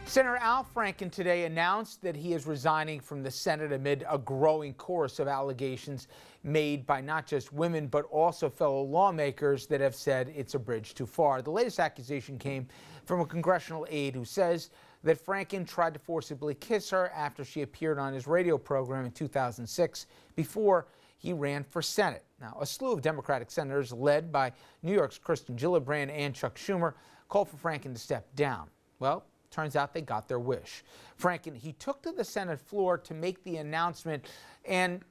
Senator Al Franken today announced that he is resigning from the Senate amid a growing chorus of allegations made by not just women but also fellow lawmakers that have said it's a bridge too far. The latest accusation came from a congressional aide who says that Franken tried to forcibly kiss her after she appeared on his radio program in 2006 before he ran for Senate. Now, a slew of Democratic senators led by New York's Kirsten Gillibrand and Chuck Schumer called for Franken to step down. Well, turns out they got their wish. Franken, he took to the Senate floor to make the announcement, and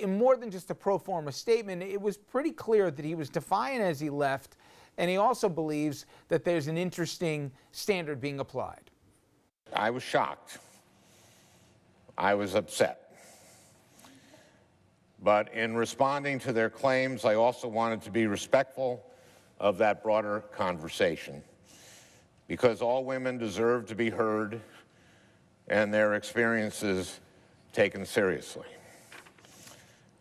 in more than just a pro forma statement, it was pretty clear that he was defiant as he left, and he also believes that there's an interesting standard being applied. I was shocked. I was upset. But in responding to their claims, I also wanted to be respectful of that broader conversation, because all women deserve to be heard and their experiences taken seriously.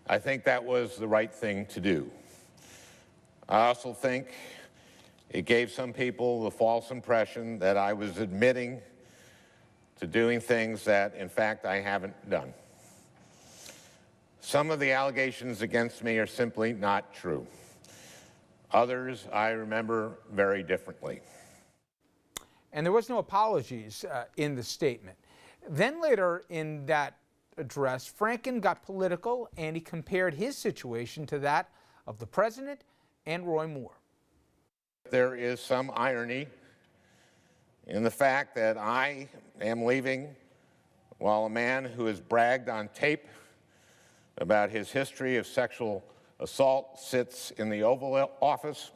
I think that was the right thing to do. I also think it gave some people the false impression that I was admitting to doing things that, in fact, I haven't done. Some of the allegations against me are simply not true. Others I remember very differently. And there was no apologies in the statement. Then later in that address, Franken got political and he compared his situation to that of the president and Roy Moore. There is some irony in the fact that I am leaving while a man who has bragged on tape about his history of sexual assault sits in the Oval Office,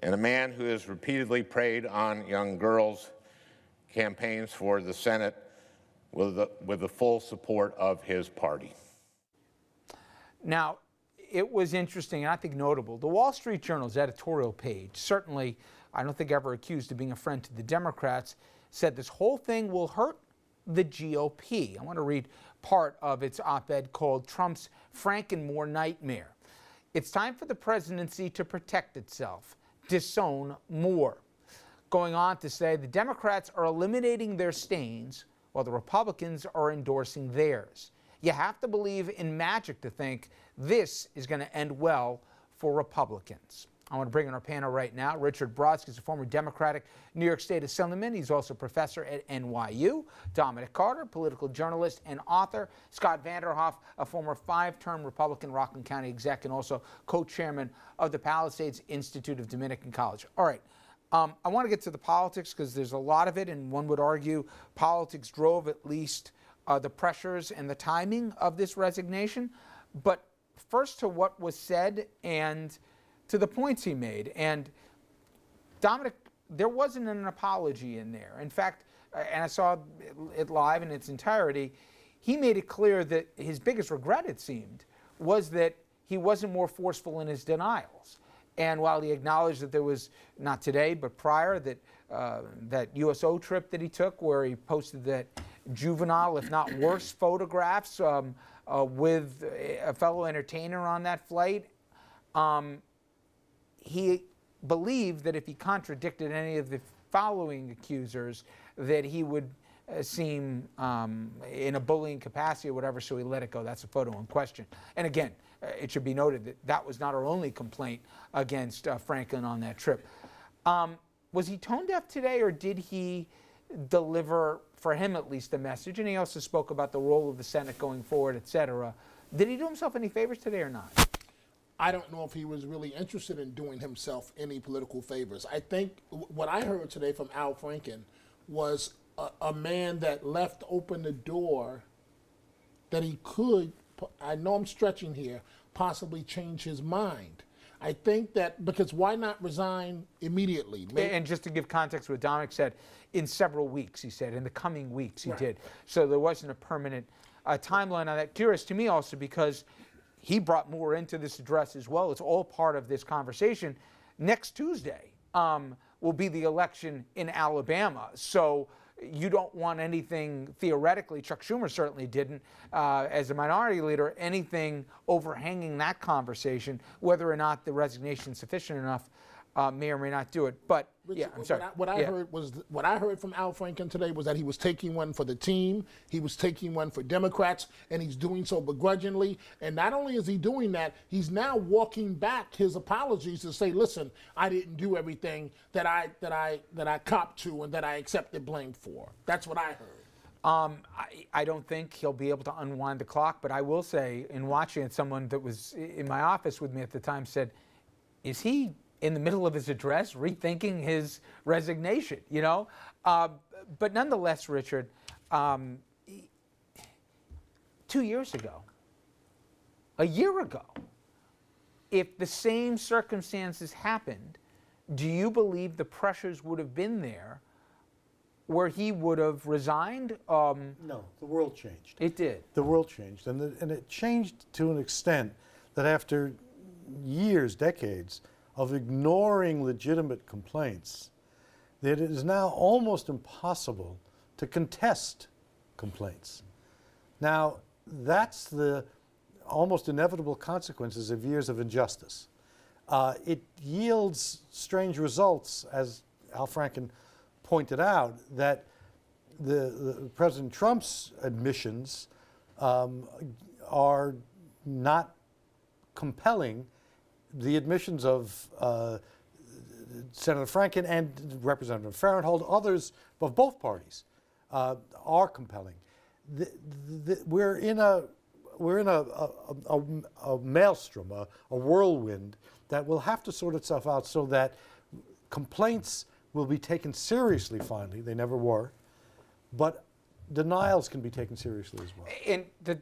and a man who has repeatedly preyed on young girls campaigns for the Senate with the full support of his party. Now, it was interesting and I think notable. The Wall Street Journal's editorial page, certainly I don't think ever accused of being a friend to the Democrats, said this whole thing will hurt the GOP. I want to read part of its op-ed called Trump's Franken-Moore Nightmare. It's time for the presidency to protect itself. Disown Moore. Going on to say the Democrats are eliminating their stains while the Republicans are endorsing theirs. You have to believe in magic to think this is going to end well for Republicans. I want to bring in our panel right now. Richard Brodsky is a former Democratic New York State Assemblyman. He's also a professor at NYU. Dominic Carter, political journalist and author. Scott Vanderhoff, a former 5-term Republican Rockland County exec and also co-chairman of the Palisades Institute of Dominican College. All right. I want to get to the politics because there's a lot of it, and one would argue politics drove at least the pressures and the timing of this resignation. But first to what was said and to the points he made. And Dominic, there wasn't an apology in there. In fact, and I saw it live in its entirety, he made it clear that his biggest regret, it seemed, was that he wasn't more forceful in his denials. And while he acknowledged that there was, not today, but prior, that USO trip that he took where he posted that juvenile, if not worse, photographs with a fellow entertainer on that flight, he believed that if he contradicted any of the following accusers, that he would seem in a bullying capacity or whatever, so he let it go. That's a photo in question. And again, it should be noted that that was not our only complaint against Franken on that trip. Was he tone deaf today, or did he deliver, for him at least, a message? And he also spoke about the role of the Senate going forward, et cetera. Did he do himself any favors today or not? I don't know if he was really interested in doing himself any political favors. I think what I heard today from Al Franken was a man that left open the door that he could, I know I'm stretching here, possibly change his mind. I think that, because why not resign immediately? And just to give context, what Dominic said, in several weeks, he said, in the coming weeks he Right. did. So there wasn't a permanent timeline on that. Curious to me also because he brought more into this address as well. It's all part of this conversation. Next Tuesday will be the election in Alabama. So you don't want anything, theoretically, Chuck Schumer certainly didn't, as a minority leader, anything overhanging that conversation, whether or not the resignation is sufficient enough may or may not do it. But yeah, I'm sorry. What I heard from Al Franken today was that he was taking one for the team, he was taking one for Democrats, and he's doing so begrudgingly. And not only is he doing that, he's now walking back his apologies to say, "Listen, I didn't do everything that I copped to and that I accepted blame for." That's what I heard. I don't think he'll be able to unwind the clock, but I will say, in watching it, someone that was in my office with me at the time said, "Is he in the middle of his address rethinking his resignation?" You know, but nonetheless, Richard, 2 years ago, a year ago, if the same circumstances happened, do you believe the pressures would have been there where he would have resigned? No, the world changed. It did. The world changed, and it changed to an extent that after years, decades of ignoring legitimate complaints, that it is now almost impossible to contest complaints. Now, that's the almost inevitable consequences of years of injustice. It yields strange results, as Al Franken pointed out, that the President Trump's admissions are not compelling. The admissions of Senator Franken and Representative Farenthold, others of both parties, are compelling. We're in a maelstrom, a whirlwind that will have to sort itself out so that complaints will be taken seriously finally. They never were. But denials can be taken seriously as well. And the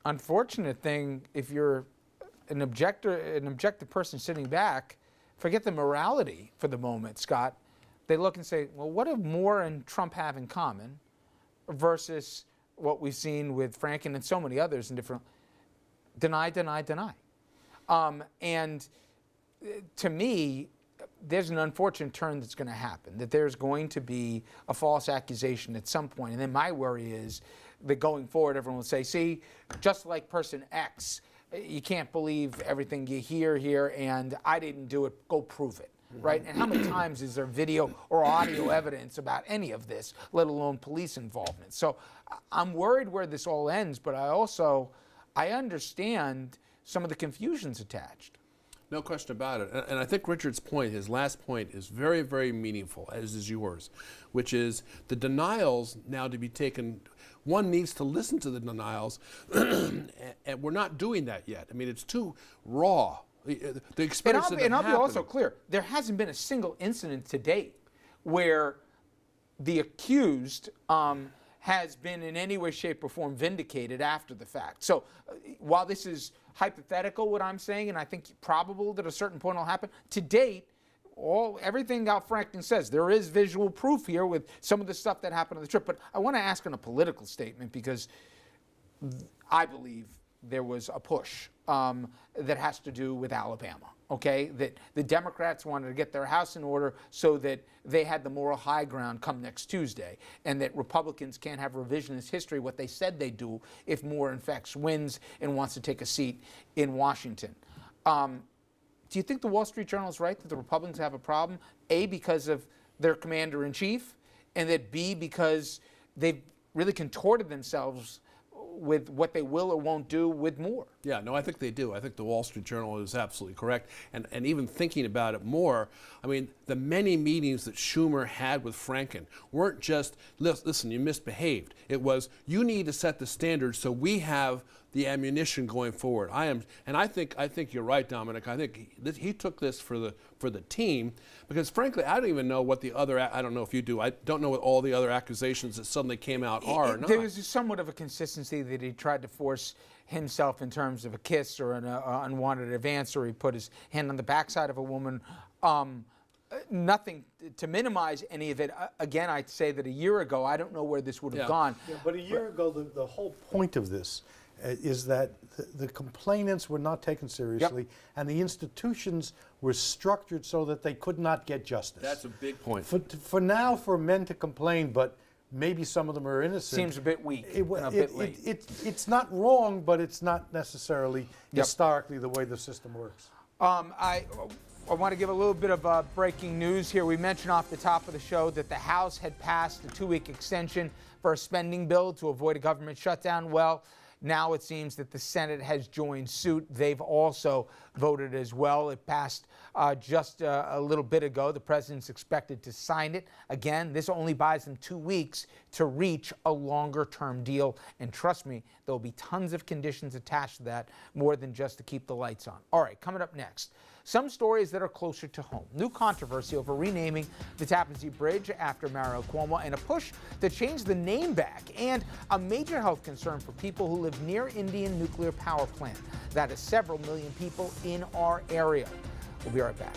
unfortunate thing, if you're an objective person sitting back, forget the morality for the moment, Scott. They look and say, well, what do Moore and Trump have in common versus what we've seen with Franken and so many others in different, deny. And to me, there's an unfortunate turn that's going to happen, that there's going to be a false accusation at some point. And then my worry is that going forward, everyone will say, see, just like person X, you can't believe everything you hear here, and I didn't do it, go prove it, right? And how many times is there video or audio evidence about any of this, let alone police involvement? So I'm worried where this all ends, but I understand some of the confusions attached. No question about it. And I think Richard's point, his last point, is very, very meaningful, as is yours, which is the denials now to be taken. One needs to listen to the denials, and we're not doing that yet. I mean, it's too raw. The experience And I'll be also clear, there hasn't been a single incident to date where the accused has been in any way, shape, or form vindicated after the fact. So while this is hypothetical, what I'm saying, and I think probable that a certain point will happen, to date, everything Al Franken says, there is visual proof here with some of the stuff that happened on the trip. But I want to ask on a political statement, because I believe there was a push that has to do with Alabama, okay? That the Democrats wanted to get their house in order so that they had the moral high ground come next Tuesday, and that Republicans can't have revisionist history, what they said they do, if Moore, in fact, wins and wants to take a seat in Washington. Do you think the Wall Street Journal is right that the Republicans have a problem? A, because of their commander-in-chief, and that B, because they've really contorted themselves with what they will or won't do with Moore? Yeah, no, I think they do. I think the Wall Street Journal is absolutely correct. And even thinking about it more, I mean, the many meetings that Schumer had with Franken weren't just, listen, you misbehaved. It was, you need to set the standards so we have the ammunition going forward. I think you're right, Dominic. I think he took this for the team, because frankly, I don't even know what the other, I don't know if you do, I don't know what all the other accusations that suddenly came out are or not. There was somewhat of a consistency that he tried to force himself in terms of a kiss or an unwanted advance, or he put his hand on the backside of a woman. Nothing to minimize any of it. Again, I'd say that a year ago, I don't know where this would have gone. Yeah, but a year ago, the whole point of this is that the complainants were not taken seriously, and the institutions were structured so that they could not get justice. That's a big point. For now, for men to complain, but maybe some of them are innocent. Seems a bit weak and a bit late. It's not wrong, but it's not necessarily historically the way the system works. I want to give a little bit of breaking news here. We mentioned off the top of the show that the House had passed a 2-week extension for a spending bill to avoid a government shutdown. Well, now it seems that the Senate has joined suit. They've also voted as well. It passed just a little bit ago. The president's expected to sign it. Again, this only buys them 2 weeks to reach a longer-term deal. And trust me, there'll be tons of conditions attached to that, more than just to keep the lights on. All right, coming up next, some stories that are closer to home. New controversy over renaming the Tappan Zee Bridge after Mario Cuomo, and a push to change the name back, and a major health concern for people who live near Indian nuclear power plant. That is several million people in our area. We'll be right back.